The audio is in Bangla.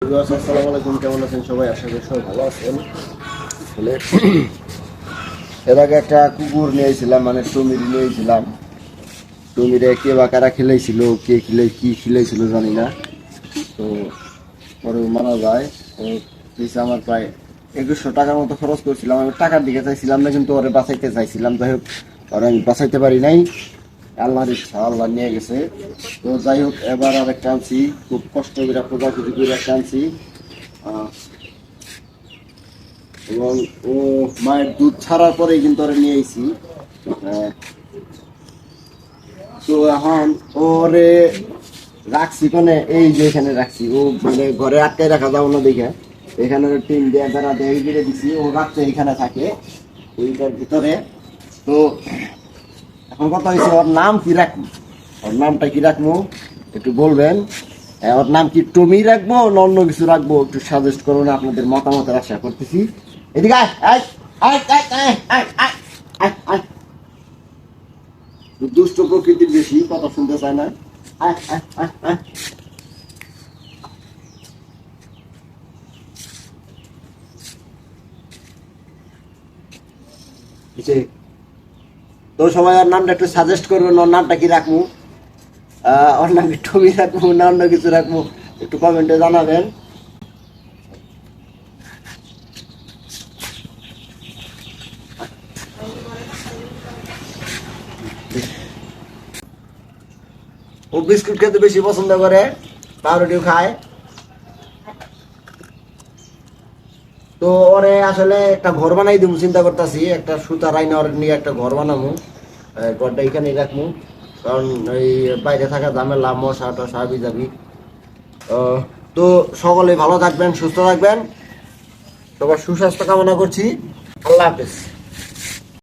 আসসালামু আলাইকুম, কেমন আছেন সবাই? আশা করি সবাই ভালো আছেন। আসলে এর আগে একটা কুকুর নিয়েছিলাম, মানে টমির নিয়েছিলাম। টমিরে কে বা কারা খেলেছিল, কে কি খেলেছিল জানি না। তো পরে মারা যায়। তো পিছে আমার প্রায় 2100 টাকার মতো খরচ করছিলাম। আমি টাকার দিকে চাইছিলাম না, কিন্তু ওরে বাঁচাইতে চাইছিলাম। যাই হোক, ওরা আমি বাঁচাইতে পারি নাই। আল্লাহর ইচ্ছা, আল্লাহ নিয়ে গেছে। তো যাই হোক, এবার আর একটা আনছি, খুব কষ্ট করে খোঁজাখুঁজি করে একটা আনছি। এবং ও মায়ের দুধ ছাড়ার পরেই কিন্তু ওরা নিয়ে আইছি। তো এখন ওরে রাখছি কোনে, এই যে এখানে রাখছি। ও মানে ঘরে আটকায় রাখা যাও না দেখে এখানে টিন দিয়ে বেড়া দিয়ে গিরে দিছি। ও রাত্রে এখানে থাকে ওইটার ভিতরে। তো এখন কথা হয়েছে, ওর নাম কি রাখবো? ওর নামটা কি রাখবো একটু বলবেন? ওর নাম কি টমি রাখবো না অন্য কিছু রাখবো? একটু সাজেস্ট করুন, আপনাদের মতামতের আশা করতেছি। এদিকে আয় আয় আয় আয় আয় আয় আয় আয় আয়। দুষ্ট প্রকৃতির, বেশি কথা শুনতে চায় না। আয় আয় আয় আয়। তো সবাই ওর নামটা একটু সাজেস্ট করবেন, ওর নামটা কি রাখবো? ওর নাম কি টমি রাখবো না অন্য কিছু রাখবো? একটু কমেন্টে জানাবেন। ও বিস্কুট খেতে বেশি পছন্দ করে, পাউরুটিও খায়। তো ওরে আসলে একটা ঘর বানাই দিব চিন্তা করতেছি। একটা সুতার আইনা ওর নিয়ে একটা ঘর বানাবো। ঘরটা এখানেই রাখবো, কারণ এই বাইরে থাকা ঝামেলা, মশা টশা হাবি যাবি। তো সকলে ভালো থাকবেন, সুস্থ থাকবেন। সবার সুস্বাস্থ্য কামনা করছি। আল্লাহ হাফেজ।